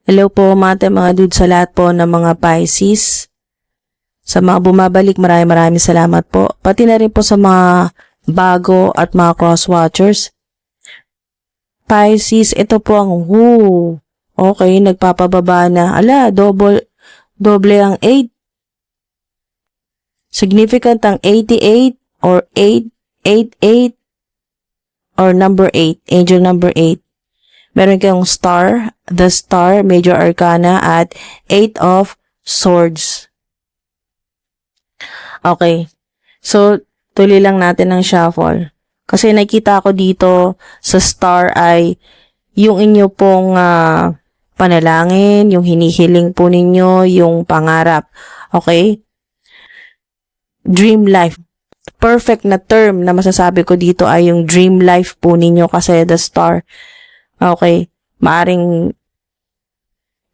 Hello po mga dude sa lahat po ng mga Pisces. Sa mga bumabalik, maraming salamat po. Pati na rin po sa mga bago at mga cross-watchers. Pisces, ito po ang who. Okay, nagpapababa na. Ala, doble ang 8. Significant ang 88 or 888 or number 8, angel number 8. Meron kayong star, the star, major arcana at 8 of swords. Okay. So, tuloy lang natin ang shuffle. Kasi nakita ko dito sa star ay yung inyo pong panalangin, yung hinihiling po ninyo, yung pangarap. Okay? Dream life. Perfect na term na masasabi ko dito ay yung dream life po ninyo kasi the star. Okay? Maaring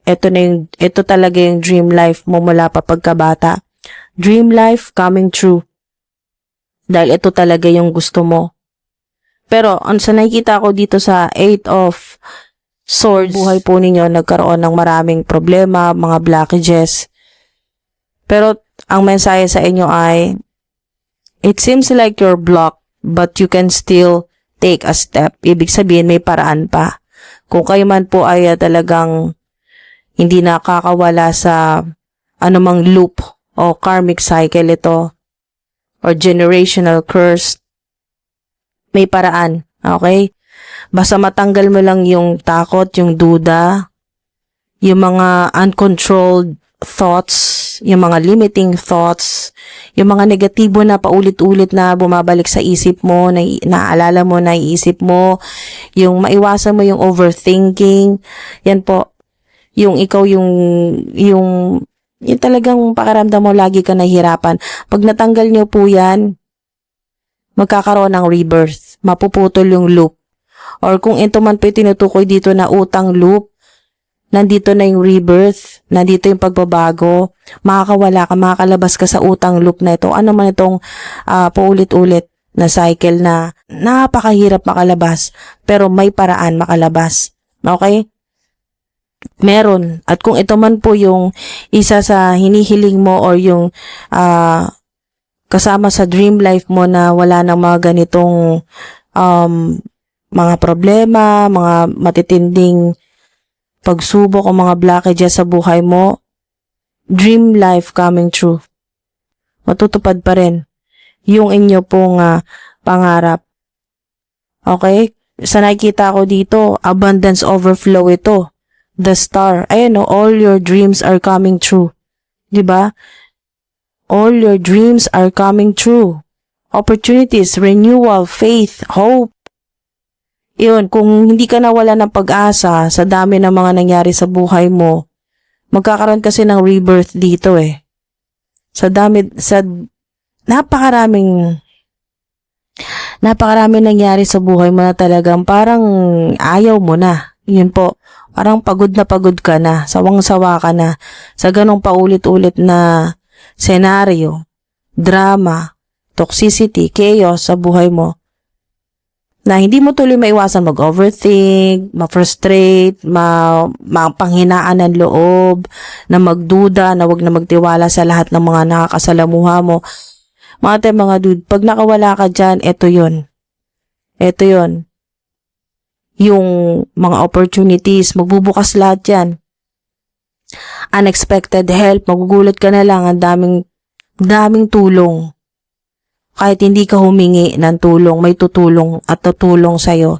ito talaga yung dream life mo mula pa pagkabata. Dream life coming true. Dahil ito talaga yung gusto mo. Pero, sa nakikita ko dito sa 8 of swords, buhay po ninyo nagkaroon ng maraming problema, mga blockages. Pero, ang mensahe sa inyo ay, it seems like you're blocked, but you can still take a step. Ibig sabihin, may paraan pa. Kung kayo man po ay talagang hindi nakakawala sa anumang loop o karmic cycle ito or generational curse, may paraan. Okay? Basta matanggal mo lang yung takot, yung duda, yung mga uncontrolled thoughts, yung mga limiting thoughts, yung mga negatibo na paulit-ulit na bumabalik sa isip mo, na naaalala mo, naiisip mo, yung maiwasan mo yung overthinking, yan po, yung ikaw yung talagang pakiramdam mo lagi ka nahihirapan. Pag natanggal nyo po yan, magkakaroon ng rebirth, mapuputol yung loop. Or kung ito man po tinutukoy dito na utang loop, nandito na yung rebirth, nandito yung pagbabago, makakawala ka, makakalabas ka sa utang loop na ito. Ano man itong paulit-ulit na cycle na napakahirap makalabas, pero may paraan makalabas. Okay? Meron. At kung ito man po yung isa sa hinihiling mo or yung kasama sa dream life mo na wala nang mga ganitong mga problema, mga matitinding pagsubok o mga blockages sa buhay mo, dream life coming true. Matutupad pa rin yung inyo pong pangarap. Okay? Sa nakikita ko dito, abundance overflow ito. The star. Ayan o, all your dreams are coming true. Diba? All your dreams are coming true. Opportunities, renewal, faith, hope. Yun, kung hindi ka nawala ng pag-asa sa dami ng mga nangyari sa buhay mo, magkakaroon kasi ng rebirth dito eh. Sa napakaraming nangyari sa buhay mo na talagang parang ayaw mo na. Yun po. Parang pagod ka na, sawang-sawa ka na sa ganong paulit-ulit na senaryo, drama, toxicity, chaos sa buhay mo na hindi mo tuloy maiwasan mag-overthink, ma-frustrate, mapanghinaan ng loob, na magduda, na wag na magtiwala sa lahat ng mga nakakasalamuha mo. Mga dude, pag nakawala ka dyan, eto yun. Eto yun. Yung mga opportunities, magbubukas lahat yan. Unexpected help, magugulat ka na lang, ang daming tulong. Kahit hindi ka humingi ng tulong, may tutulong at tutulong sa'yo.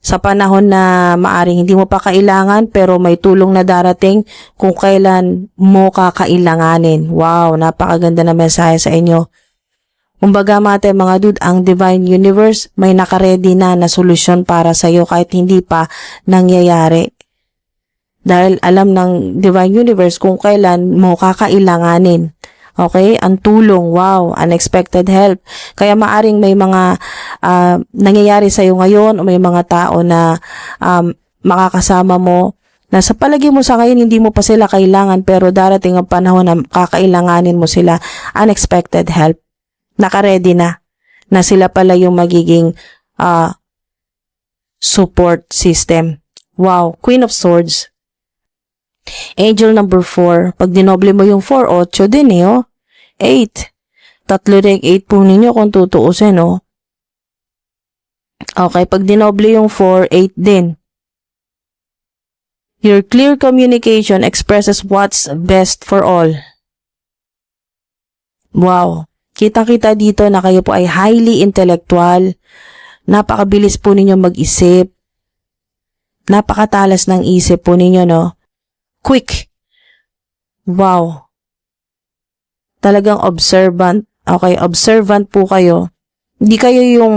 Sa panahon na maaring hindi mo pa kailangan, pero may tulong na darating kung kailan mo kakailanganin. Wow, napakaganda na mensahe sa inyo. Kumbaga mga dude, ang Divine Universe may nakaredy na solusyon para sa'yo kahit hindi pa nangyayari. Dahil alam ng Divine Universe kung kailan mo kakailanganin. Okay? Ang tulong, wow, unexpected help. Kaya maaring may mga nangyayari sa'yo ngayon o may mga tao na makakasama mo na sa palagi mo sa ngayon hindi mo pa sila kailangan pero darating ang panahon na kakailanganin mo sila. Unexpected help. Nakaredy na sila pala yung magiging support system. Wow, Queen of Swords. Angel number 4. Pag dinoble mo yung 4, 8 din eh, oh. 8. Tatlo rin 8 po ninyo kung tutuusin, oh. Okay, pag dinoble yung 4, 8 din. Your clear communication expresses what's best for all. Wow. Kitang-kita dito na kayo po ay highly intellectual. Napakabilis po ninyo mag-isip. Napakatalas ng isip po ninyo, no? Quick. Wow. Talagang observant. Okay, observant po kayo. Hindi kayo yung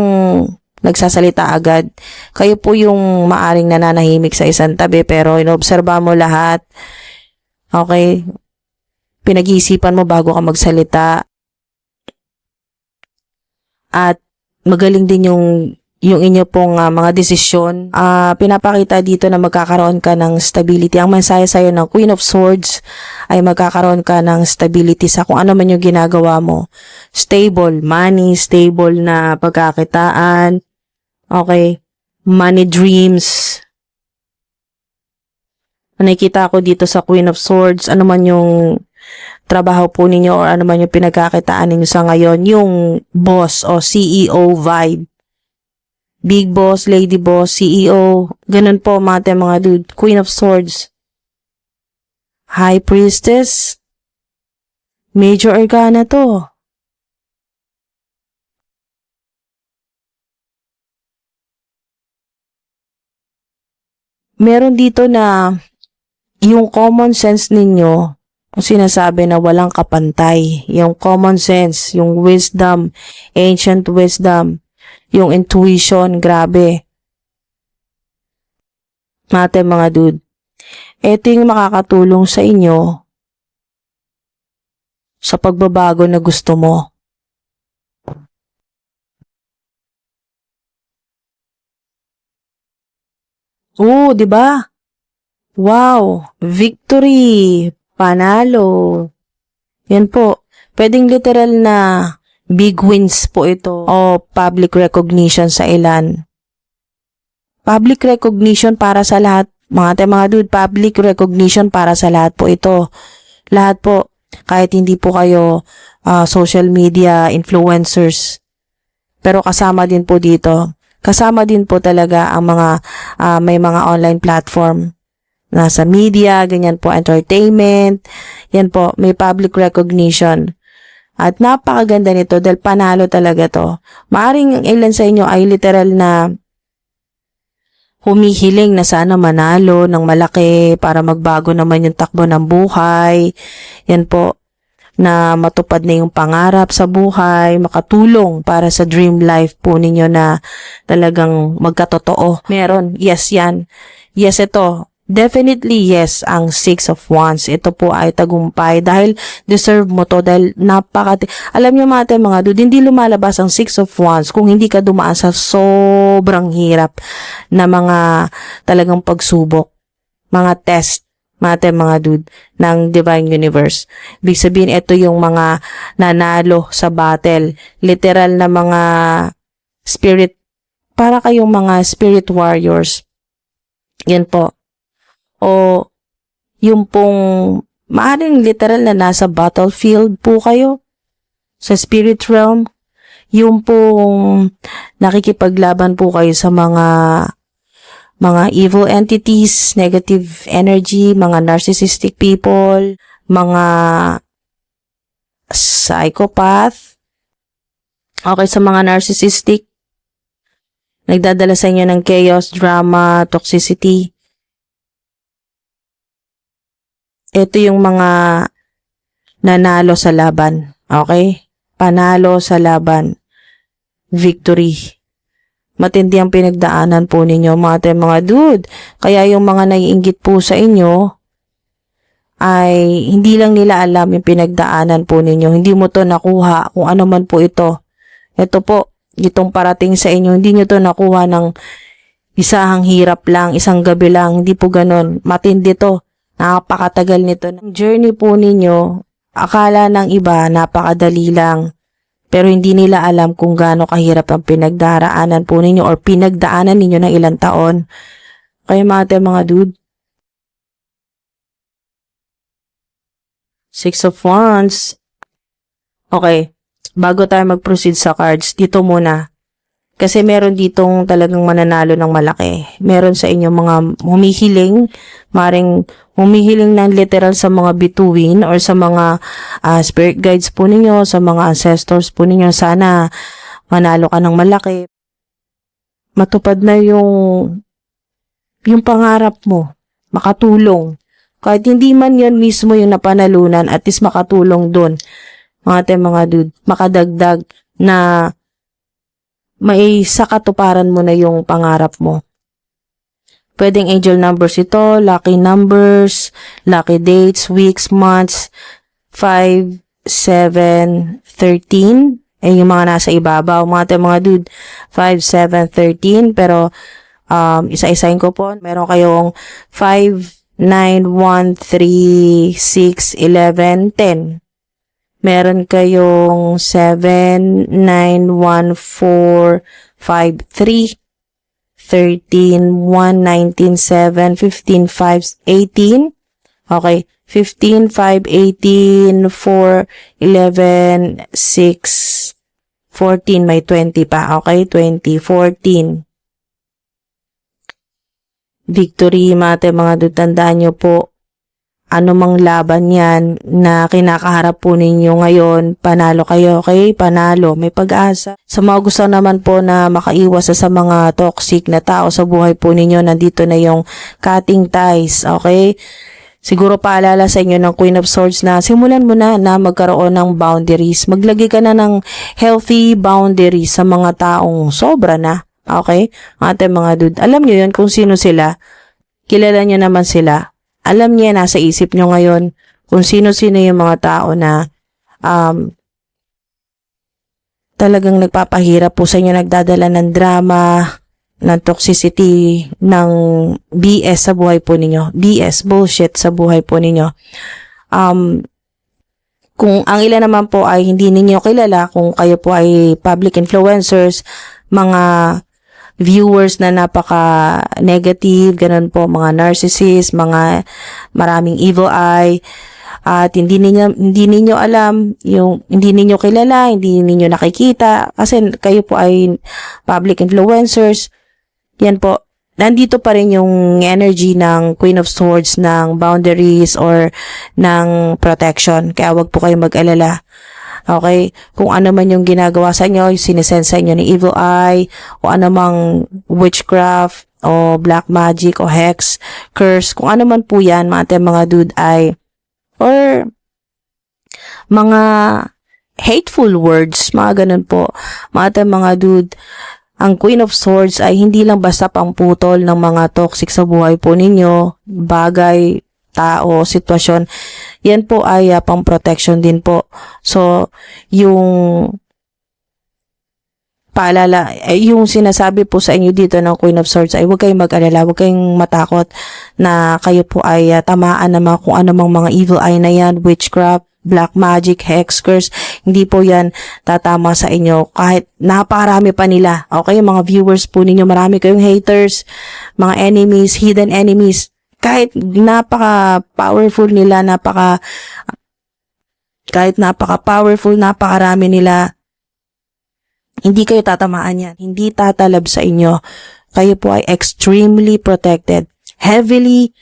nagsasalita agad. Kayo po yung maaring nananahimik sa isang tabi pero inobserba mo lahat. Okay? Pinag-iisipan mo bago ka magsalita. At magaling din yung inyo pong mga desisyon. Pinapakita dito na magkakaroon ka ng stability. Ang mensahe sa'yo ng Queen of Swords ay magkakaroon ka ng stability sa kung ano man yung ginagawa mo. Stable money, stable na pagkakitaan. Okay, money dreams. Nakikita ko dito sa Queen of Swords, ano man yung trabaho po ninyo or ano man yung pinagkakitaan ninyo sa ngayon, yung boss o CEO vibe. Big boss, lady boss, CEO, ganun po mga dude. Queen of Swords. High Priestess. Major Arcana to. Meron dito na yung common sense ninyo, kung sinasabi na walang kapantay, yung common sense, yung wisdom, ancient wisdom, yung intuition, grabe. Mga dude, ito yung makakatulong sa inyo sa pagbabago na gusto mo. Oo, di ba? Wow, victory, panalo. Yan po. Pwedeng literal na big wins po ito o public recognition sa ilan. Public recognition para sa lahat. Mga dude, public recognition para sa lahat po ito. Lahat po. Kahit hindi po kayo social media influencers. Pero kasama din po dito. Kasama din po talaga ang mga may mga online platform. Nasa media, ganyan po, entertainment. Yan po, may public recognition. At napakaganda nito dahil panalo talaga to. Maaring ilan sa inyo ay literal na humihiling na sana manalo ng malaki para magbago naman yung takbo ng buhay. Yan po, na matupad na yung pangarap sa buhay, makatulong para sa dream life po ninyo na talagang magkatotoo. Meron, yes yan. Yes ito. Definitely yes ang 6 of Wands. Ito po ay tagumpay dahil deserve mo to dahil alam niyo mga dude, hindi lumalabas ang 6 of Wands kung hindi ka dumaan sa sobrang hirap na mga talagang pagsubok, mga test, mga dude, ng Divine Universe. Ibig sabihin, ito yung mga nanalo sa battle. Literal na mga spirit, para kayong mga spirit warriors. Yan po. O yung pong maaaring literal na nasa battlefield po kayo sa spirit realm. Yung pong nakikipaglaban po kayo sa mga evil entities, negative energy, mga narcissistic people, mga psychopath. Okay, sa mga narcissistic, nagdadala sa inyo ng chaos, drama, toxicity. Ito yung mga nanalo sa laban. Okay? Panalo sa laban. Victory. Matindi ang pinagdaanan po ninyo, mga dude. Kaya yung mga naiinggit po sa inyo, ay hindi lang nila alam yung pinagdaanan po ninyo. Hindi mo to nakuha kung ano man po ito. Ito po, itong parating sa inyo, hindi nyo to nakuha ng isang hirap lang, isang gabi lang. Hindi po ganon. Matindi to. Napakatagal nito. Journey po ninyo, akala ng iba, napakadali lang. Pero hindi nila alam kung gaano kahirap ang pinagdaraanan po ninyo or pinagdaanan ninyo ng ilang taon. Kaya mga dude, Six of Wands. Okay, bago tayo mag-proceed sa cards, dito muna. Kasi meron ditong talagang mananalo ng malaki. Meron sa inyo mga humihiling, maring humihiling ng literal sa mga bituin or sa mga spirit guides po ninyo, sa mga ancestors po ninyo. Sana manalo ka ng malaki. Matupad na yung pangarap mo. Makatulong. Kahit hindi man yan mismo yung napanalunan, at least makatulong doon. Mga dude, makadagdag na may sakatuparan mo na yung pangarap mo. Pwedeng angel numbers ito, lucky numbers, lucky dates, weeks, months, 5, 7, 13. Yung mga nasa ibabaw. Mga dude, 5, 7, 13. Pero, isa-isahin ko po. Meron kayong 5, 9, 1, 3, 6, 11, 10. Meron kayong 7, 9, 1, 4, 5, 3, 13, 1, 19, 7, 15, 5, 18. Okay. 15, 5, 18, 4, 11, 6, 14. May 20 pa. Okay. 20, 14. Victory, mga tandaan nyo po. Ano mang laban yan na kinakaharap po ninyo ngayon, panalo kayo, okay? Panalo, may pag-asa. Sa mga gusto naman po na makaiwas sa mga toxic na tao sa buhay po ninyo, nandito na yung cutting ties, okay? Siguro paalala sa inyo ng Queen of Swords na simulan mo na magkaroon ng boundaries. Maglagay ka na ng healthy boundaries sa mga taong sobra na, okay? Mga dude, alam nyo yun kung sino sila. Kilala nyo naman sila. Alam niya, nasa isip nyo ngayon kung sino-sino yung mga tao na talagang nagpapahirap po sa inyo, nagdadala ng drama, ng toxicity, ng BS sa buhay po ninyo. BS, bullshit sa buhay po ninyo. Kung ang ilan naman po ay hindi ninyo kilala, kung kayo po ay public influencers, mga viewers na napaka-negative, ganun po, mga narcissist, mga maraming evil eye, at hindi ninyo alam, hindi ninyo kilala, hindi ninyo nakikita, kasi kayo po ay public influencers, yan po, nandito pa rin yung energy ng Queen of Swords, ng boundaries or ng protection, kaya wag po kayo mag-alala. Okay? Kung ano man yung ginagawa sa inyo, yung sinesend sa inyo ni evil eye, o ano mang witchcraft, o black magic, o hex, curse, kung ano man po yan, mga dude ay, or mga hateful words, mga ganun po, mga dude, ang Queen of Swords ay hindi lang basta pangputol ng mga toxic sa buhay po ninyo, bagay, tao, sitwasyon, yan po ay pang protection din po. So, yung paalala, yung sinasabi po sa inyo dito ng Queen of Swords ay huwag kayong mag-alala, huwag kayong matakot na kayo po ay tamaan naman kung ano mang mga evil eye na yan, witchcraft, black magic, hex, curse, hindi po yan tatama sa inyo kahit napakarami pa nila. Okay, mga viewers po ninyo, marami kayong haters, mga enemies, hidden enemies, kahit napaka-powerful nila, kahit napaka-powerful, napakarami nila, hindi kayo tatamaan yan. Hindi tatalab sa inyo. Kayo po ay extremely protected. Heavily,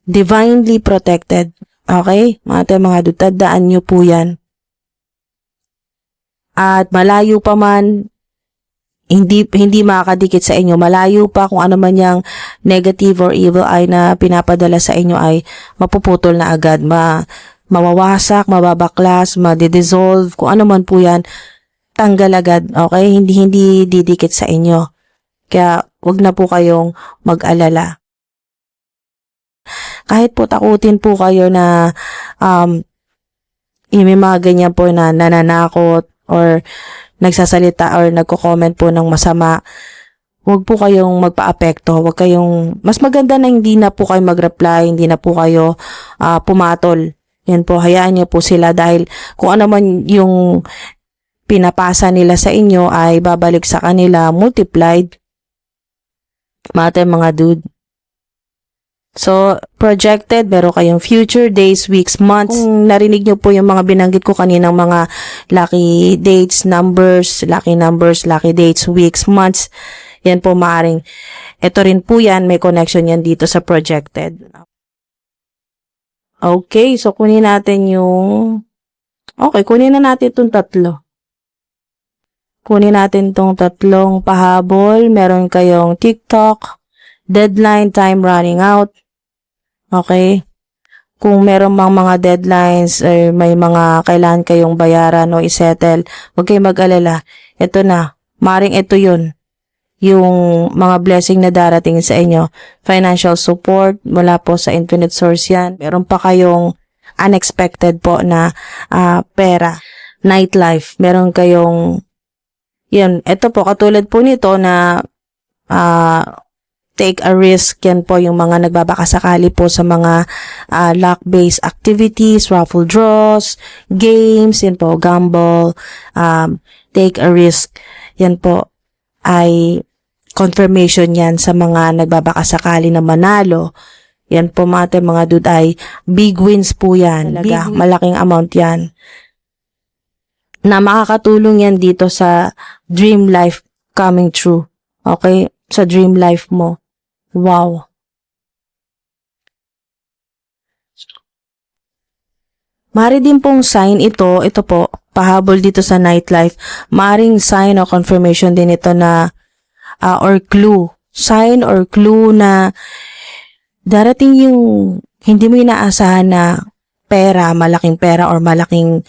divinely protected. Okay? Mga tandaan nyo po yan. At malayo pa man, hindi makakadikit sa inyo. Malayo pa kung ano man yung negative or evil eye na pinapadala sa inyo ay mapuputol na agad. Mawawasak, mababaklas, madidissolve, kung ano man po yan, tanggal agad. Okay? Hindi didikit sa inyo. Kaya wag na po kayong mag-alala. Kahit po takutin po kayo na may mga ganyan po na nananakot or nagsasalita or nagko-comment po ng masama, huwag po kayong magpa-apekto, mas maganda na hindi na po kayo mag-reply, hindi na po kayo pumatol. Yan po, hayaan niyo po sila dahil kung ano man yung pinapasa nila sa inyo ay babalik sa kanila multiplied. Mga dude. So, projected, meron kayong future days, weeks, months. Kung narinig nyo po yung mga binanggit ko kaninang mga lucky dates, lucky numbers, lucky dates, weeks, months, yan po maaring. Ito rin po yan, may connection yan dito sa projected. Okay, so kunin natin yung... Okay, kunin na natin itong tatlo. Kunin natin itong tatlong pahabol. Meron kayong TikTok, deadline, time running out. Okay? Kung meron mang mga deadlines or may mga kailangan kayong bayaran o isettle, huwag kayong mag-alala. Ito na. Maring ito yun. Yung mga blessing na darating sa inyo. Financial support mula po sa infinite source yan. Meron pa kayong unexpected po na pera. Nightlife. Meron kayong yun. Ito po, katulad po nito na take a risk, yan po yung mga nagbabakasakali po sa mga luck-based activities, raffle draws, games, yan po, gamble, take a risk, yan po ay confirmation yan sa mga nagbabakasakali na manalo. Yan po mga dude ay big wins po yan. Talaga, malaking amount yan. Na makakatulong yan dito sa dream life coming true. Okay? Sa dream life mo. Wow. Mari din pong sign ito po, pahabol dito sa nightlife. Maring sign o confirmation din ito na, or clue. Sign or clue na darating yung hindi mo inaasahan na pera, malaking pera or malaking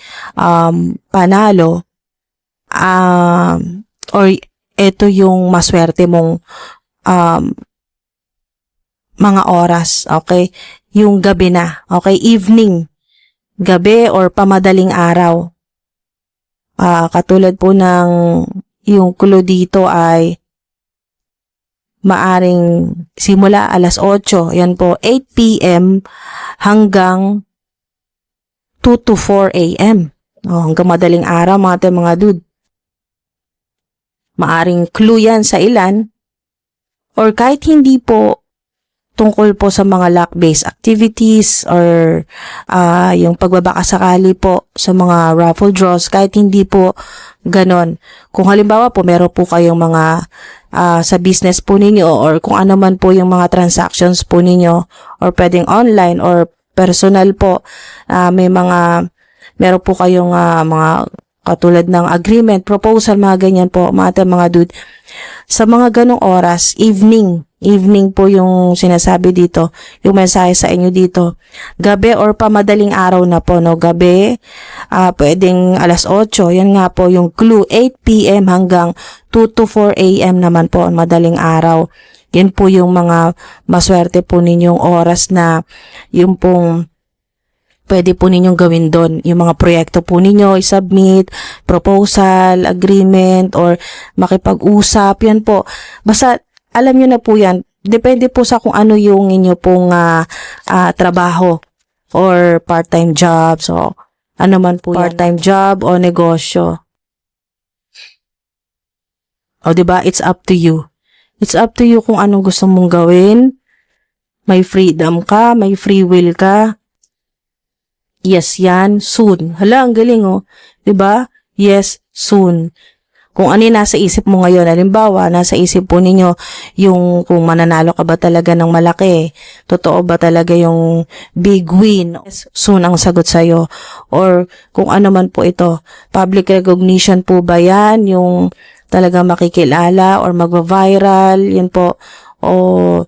panalo. Or ito yung maswerte mong mga oras, okay? Yung gabi na, okay? Evening, gabi or pamadaling araw. Katulad po ng yung clue dito ay maaring simula alas 8, yan po, 8 p.m. hanggang 2 to 4 a.m. Hanggang madaling araw, mga dude. Maaring clue yan sa ilan or kahit hindi po tungkol po sa mga luck-based activities or yung pagbabakasakali po sa mga raffle draws, kahit hindi po ganon. Kung halimbawa po meron po kayong mga sa business po ninyo or kung ano man po yung mga transactions po ninyo or pwedeng online or personal po, meron po kayong mga katulad ng agreement, proposal, mga ganyan po, mga dude. Sa mga ganong oras, evening po yung sinasabi dito, yung mensahe sa inyo dito. Gabi or pamadaling araw na po, no? Gabi, pwedeng alas 8, yan nga po yung clue, 8 p.m. hanggang 2 to 4 a.m. naman po, madaling araw. Yan po yung mga maswerte po ninyong oras na yung pong pwede po ninyong gawin doon. Yung mga proyekto po ninyo, i-submit, proposal, agreement, or makipag-usap, yan po. Basta, alam nyo na po yan. Depende po sa kung ano yung inyo pong trabaho or part-time job. So, ano man po part-time job o negosyo. O, diba? It's up to you. It's up to you kung anong gusto mong gawin. May freedom ka, may free will ka. Yes, yan, soon. Hala, ang galing, oh. Diba? Yes, soon. Kung ano yung nasa isip mo ngayon, halimbawa, nasa isip po ninyo yung kung mananalo ka ba talaga ng malaki, totoo ba talaga yung big win, yes, soon ang sagot sa'yo. Or kung ano man po ito, public recognition po ba yan, yung talaga makikilala or magva-viral, yan po, o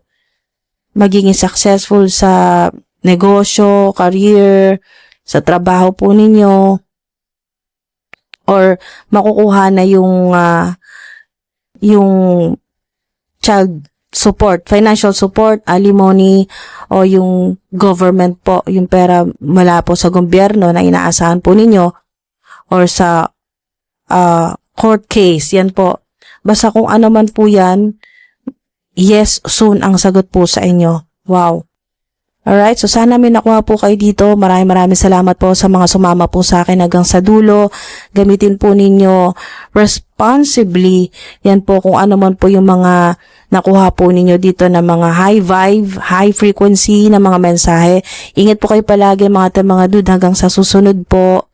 magiging successful sa negosyo, career, sa trabaho po ninyo, or makukuha na yung child support, financial support, alimony, o yung government po, yung pera mula po sa gobyerno na inaasahan po ninyo, or sa court case, yan po. Basta kung ano man po yan, yes, soon ang sagot po sa inyo. Wow. Alright, so sana may nakuha po kayo dito. Maraming salamat po sa mga sumama po sa akin hanggang sa dulo. Gamitin po ninyo responsibly. Yan po kung ano man po yung mga nakuha po ninyo dito ng mga high vibe, high frequency na mga mensahe. Ingat po kayo palagi mga dude hanggang sa susunod po.